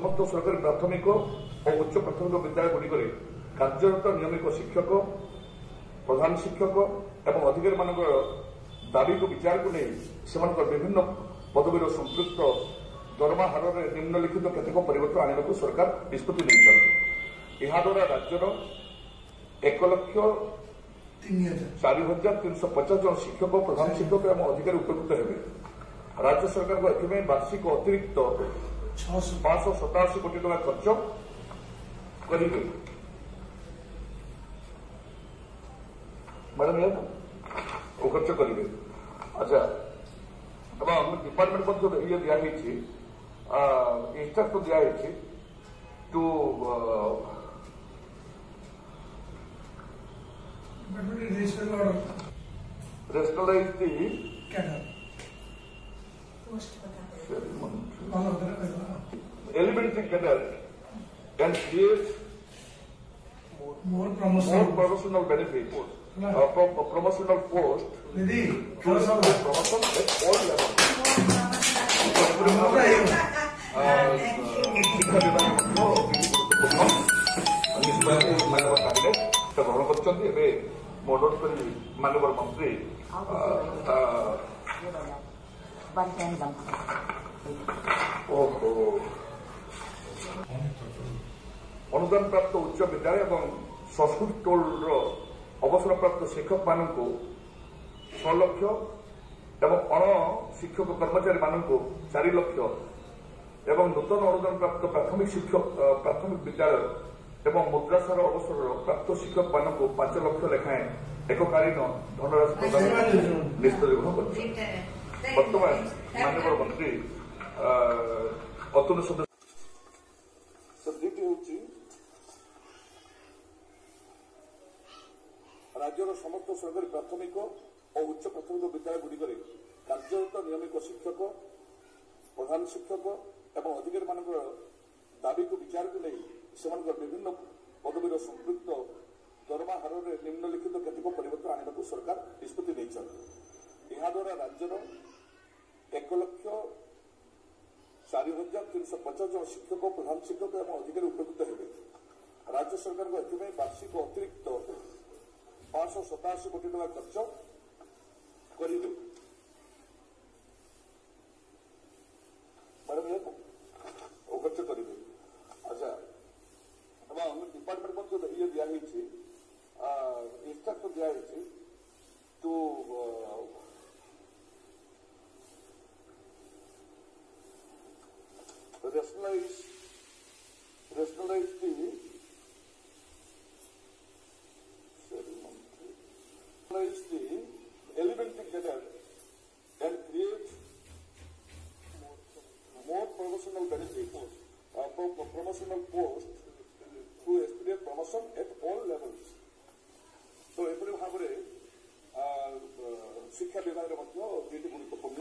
समस्त सरकारी प्राथमिक और उच्च प्राथमिक विद्यालय गुड़िक कार्यरत नियमित शिक्षक प्रधान शिक्षक एवं अधिकारी मान दाबी को विचार को नहीं से विभिन्न पदवी संपृक्त दरमा हार में निम्नलिखित केतक परिवर्तन आने को सरकार निष्पत्ति द्वारा राज्यर 1,04,350 जन शिक्षक प्रधान शिक्षक एवं अधिकारी उपकृत हेबे। राज्य सरकार को एथि वार्षिक अतिरिक्त 587 कोटी टका खर्च करेंगे। मैडम वो खर्च करेंगे। अच्छा डिपार्टमेंट ये दिखाई इंस्ट्रक्ट दिखाई to rationalize the elementary cadre and create more promotional benefits, promotional post, promotion at all levels. Model पर माननीय मंत्री अनुदान प्राप्त उच्च विद्यालय और संस्कृत टोल अवसर प्राप्त शिक्षक मान 6 लाख एवं अण शिक्षक कर्मचारी मान 4 लाख एवं नूतन अनुदान प्राप्त प्राथमिक विद्यालय एवं मुद्रासार अवसर प्राप्त शिक्षक मान 5 लाख लेखाएं एककालीन धनराशि प्रदान निष्पत्ति ग्रहण कर। वर्तमान माननीय मंत्री अतुल सदस्य राज्यर समस्त सरकारी प्राथमिक और उच्च प्राथमिक विद्यालय गुड़िक कार्यरत नियमित शिक्षक प्रधान शिक्षक एवं अधिकारी मान दाबी को विचार को नहीं विभिन्न पदवी संपृक्त दरमा हार में निम्नलिखित केतक परिवर्तन आने को सरकार निष्पत्ति द्वारा राज्यर 1,04,350 जन शिक्षक प्रधान शिक्षक एवं अधिकारी उपकृत हेबे। राज्य सरकार को एथि वार्षिक अतिरिक्त 587 कोटी टका खर्च करेंगे। मैडम वो खर्च करेंगे। अच्छा डिपार्टमेंट ये दिखाई इंस्ट्रक्ट दिखाई to rationalize the elementary cadre and create more promotional benefits, promotional post to expedite promotion at all levels. तो एपरी भाव में शिक्षा विभाग में दुईटी गुरुत्वपूर्ण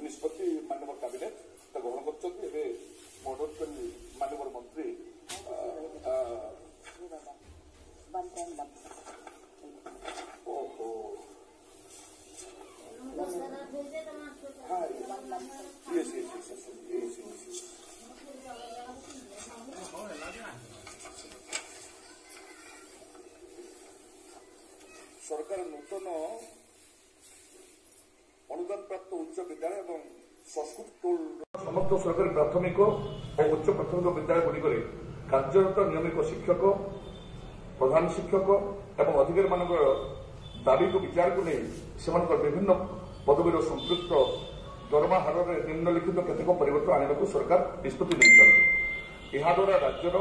निष्पत्ति माननीय कैबिनेट ग्रहण कर मॉडल कर माननीय मंत्री सरकार नूतन अनुदान प्राप्त उच्च विद्यालय और संस्कृत टोल समस्त सरकारी प्राथमिक और उच्च प्राथमिक विद्यालय गुड़िक कार्यरत नियमित शिक्षक प्रधान शिक्षक एवं अधिकारी मान दाबी को विचार को नहीं विभिन्न पदवी संपृक्त दरमा हार में निम्नलिखित केतक परिवर्तन आने को सरकार निष्पत्ति द्वारा राज्यर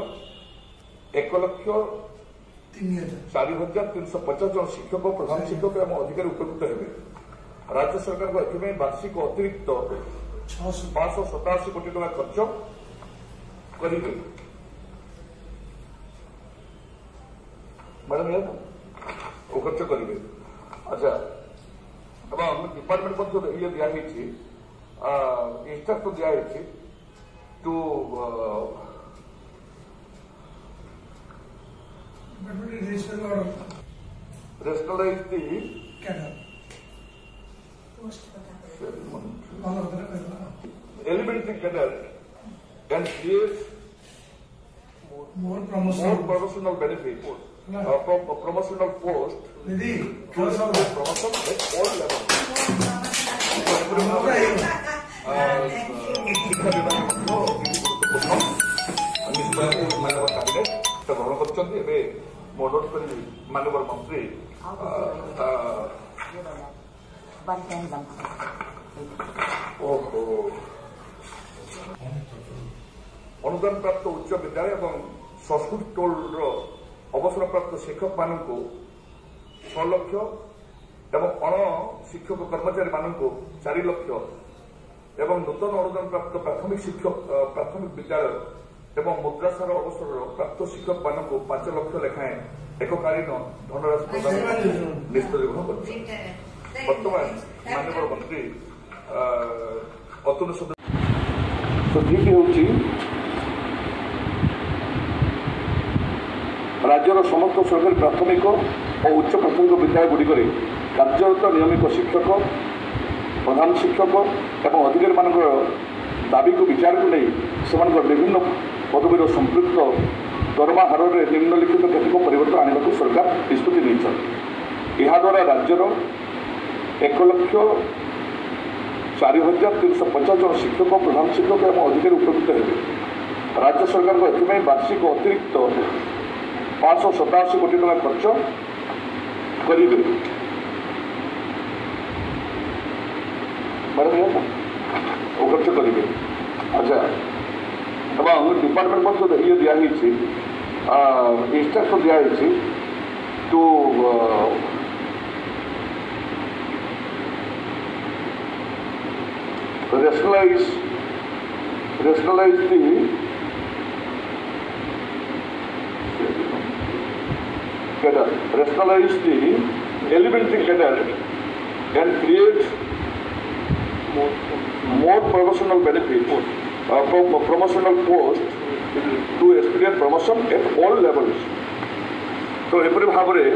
1,04,350 जन शिक्षक प्रधान शिक्षक एवं अधिकारी उपकृत हेबे। राज्य सरकार को एथि वार्षिक अतिरिक्त 587 कोटी टका खर्च करेंगे। मैडम वो खर्च करेंगे। अच्छा डिपार्टमेंट ये दिखाई इंस्ट्रक्ट दिखाई to rationalize the elementary cadre and create more more promotional benefit, promotional post, promotion at all levels. শিক্ষা বিভাগের নিষ্পত্তি মাননীয় ক্যাবিনেট গ্রহণ করছেন। এবে ମୁଁ ଅନୁରୋଧ କରିବି ମାନ୍ୟବର ମନ୍ତ୍ରୀ ଅନୁଦାନ ପ୍ରାପ୍ତ ଉଚ୍ଚ ବିଦ୍ୟାଳୟ ଏବଂ ସଂସ୍କୃତ ଟୋଲ୍ର ଅବସରପ୍ରାପ୍ତ ଶିକ୍ଷକମାନଙ୍କୁ 6 ଲକ୍ଷ ଏବଂ ଅଣ ଶିକ୍ଷକ କର୍ମଚାରୀମାନଙ୍କୁ 4 ଲକ୍ଷ ଏବଂ ନୂତନ ଅନୁଦାନ ପ୍ରାପ୍ତ ପ୍ରାଥମିକ ବିଦ୍ୟାଳୟ ଏବଂ ମୁଦ୍ରାସାର ଅବସରର ପ୍ରାପ୍ତ ଶିକ୍ଷକମାନଙ୍କୁ 5 ଲକ୍ଷ ଲେଖାଏଁ ଏକକାଳୀନ ଧନରାଶି ପ୍ରଦାନ ନିଷ୍ପତ୍ତି ଗ୍ରହଣ କରିଛି। ବର୍ତ୍ତମାନ ମାନ୍ୟବର ମନ୍ତ୍ରୀ ଅତୁଲ ଠିକ ହେଉଛି ରାଜ୍ୟର ସମସ୍ତ ସରକାରୀ ପ୍ରାଥମିକ ଓ ଉଚ୍ଚ ପ୍ରାଥମିକ ବିଦ୍ୟାଳୟଗୁଡ଼ିକରେ କାର୍ଯ୍ୟରତ ନିୟମିତ ଶିକ୍ଷକ, ପ୍ରଧାନ ଶିକ୍ଷକ ଏବଂ ଅଧିକାରୀମାନଙ୍କର ଦାବିକୁ ବିଚାରକୁ ନେଇ ସେମାନଙ୍କର ବିଭିନ୍ନ ପଦବୀର ସମ୍ପୃକ୍ତ ଦରମା ହାରରେ ନିମ୍ନଲିଖିତ କେତେକ ପରିବର୍ତ୍ତନ ଆଣିବାକୁ ସରକାର ନିଷ୍ପତ୍ତି ନେଇଛନ୍ତି। ଏହାଦ୍ୱାରା ରାଜ୍ୟର 1,04,350 ଜଣ ଶିକ୍ଷକ, ପ୍ରଧାନ ଶିକ୍ଷକ ଏବଂ ଅଧିକାରୀ ଉପକୃତ ହେବେ। ରାଜ୍ୟ ସରକାରଙ୍କ ଏଥିପାଇଁ ବାର୍ଷିକ ଅତିରିକ୍ତ 587 କୋଟି ଟଙ୍କା ଖର୍ଚ୍ଚ କରିବେ। ଖର୍ଚ୍ଚ କରିବେ। ଆଚ୍ଛା, ଏବଂ ଡିପାର୍ଟମେଣ୍ଟ ମଧ୍ୟ ଇଏ ଦିଆହେଇଛି, ଇନଷ୍ଟ୍ରକ୍ସନ୍ ଦିଆହେଇଛି two rationalize the elementary cadre and create more promotional benefits, promotional post to expedite promotion at all levels. तो एपरी भाव में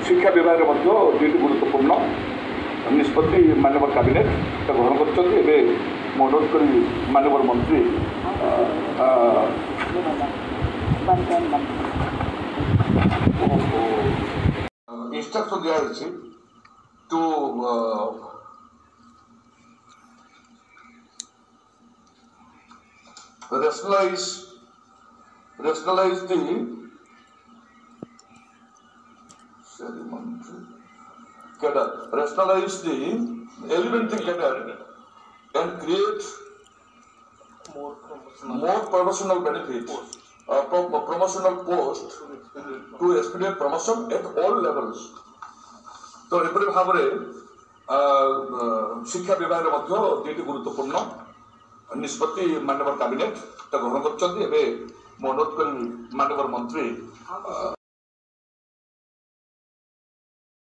शिक्षा विभाग में दुईटी गुरुत्वपूर्ण निष्पत्ति माननीय कैबिनेट ग्रहण कर अनुरोध कर माननीय मंत्री इंस्ट्रक्शन दिखाई to rationalize the elementary cadre and create more promotional benefits, promotional post to expedite promotion at all levels. तो एपरी भाव में शिक्षा विभाग में दुईटी गुरुत्वपूर्ण निष्पत्ति माननीय कैबिनेट ग्रहण कर अनुरोध कर माननीय मंत्री